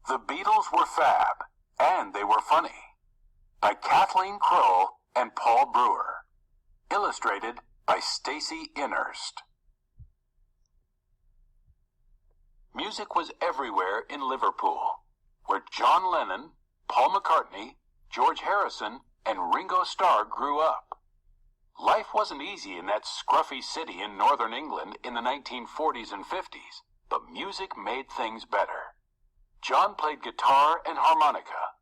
The Beatles were fab, and they were funny. By Kathleen Kroll and Paul Brewer. Illustrated by Stacy Innerst. Music was everywhere in Liverpool, where John Lennon, Paul McCartney, George Harrison, and Ringo Starr grew up. Life wasn't easy in that scruffy city in northern England in the 1940s and 50s, but music made things better. John played guitar and harmonica.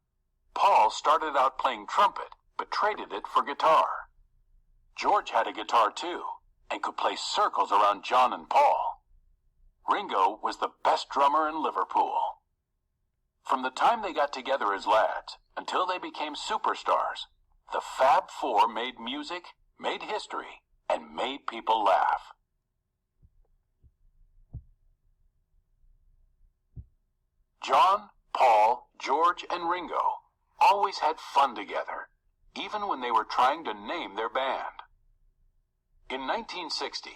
Paul started out playing trumpet, but traded it for guitar. George had a guitar too, and could play circles around John and Paul. Ringo was the best drummer in Liverpool. From the time they got together as lads until they became superstars, the Fab Four made music, made history, and made people laugh. John, Paul, George, and Ringo always had fun together, even when they were trying to name their band. In 1960,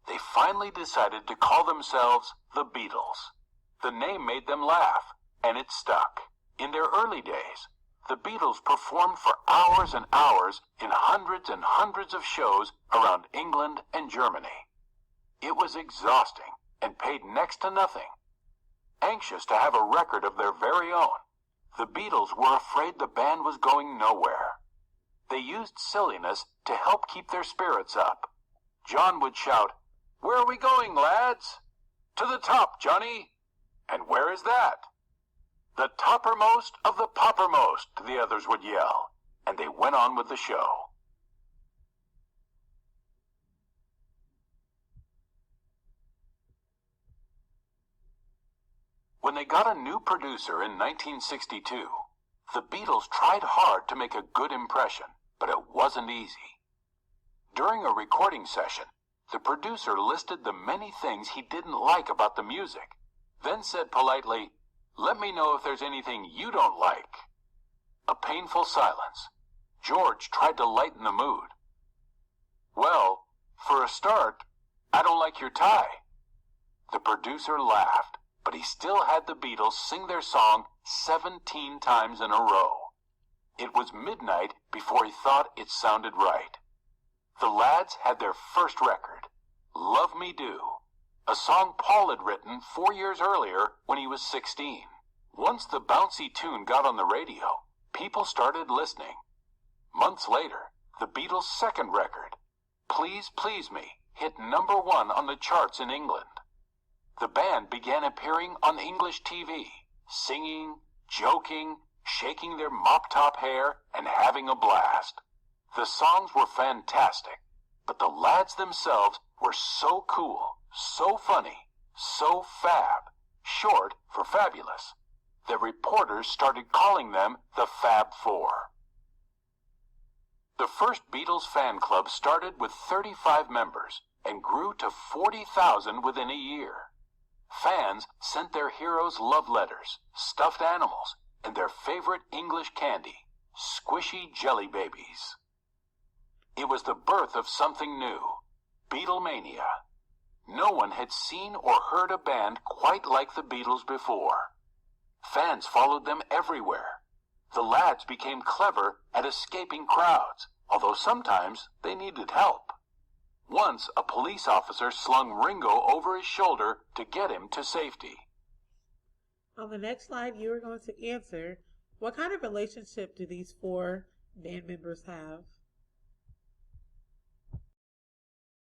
they finally decided to call themselves the Beatles. The name made them laugh, and it stuck. In their early days, the Beatles performed for hours and hours in hundreds and hundreds of shows around England and Germany. It was exhausting and paid next to nothing. Anxious to have a record of their very own, the Beatles were afraid the band was going nowhere. They used silliness to help keep their spirits up. John would shout, "Where are we going, lads?" "To the top, Johnny." "And where is that?" "The toppermost of the poppermost," the others would yell, and they went on with the show. When they got a new producer in 1962, the Beatles tried hard to make a good impression, but it wasn't easy. During a recording session, the producer listed the many things he didn't like about the music, then said politely, "Let me know if there's anything you don't like." A painful silence. George tried to lighten the mood. "Well, for a start, I don't like your tie." The producer laughed, but he still had the Beatles sing their song 17 times in a row. It was midnight before he thought it sounded right. The lads had their first record, "Love Me Do," a song Paul had written 4 years earlier when he was 16. Once the bouncy tune got on the radio, people started listening. Months later, the Beatles' second record, "Please Please Me," hit #1 on the charts in England. The band began appearing on English TV, singing, joking, shaking their mop-top hair, and having a blast. The songs were fantastic, but the lads themselves were so cool, so funny, so fab, short for fabulous, that reporters started calling them the Fab Four. The first Beatles fan club started with 35 members and grew to 40,000 within a year. Fans sent their heroes love letters, stuffed animals, and their favorite English candy, squishy jelly babies. It was the birth of something new, Beatlemania. No one had seen or heard a band quite like the Beatles before. Fans followed them everywhere. The lads became clever at escaping crowds, although sometimes they needed help. Once, a police officer slung Ringo over his shoulder to get him to safety. On the next slide, you are going to answer, what kind of relationship do these four band members have?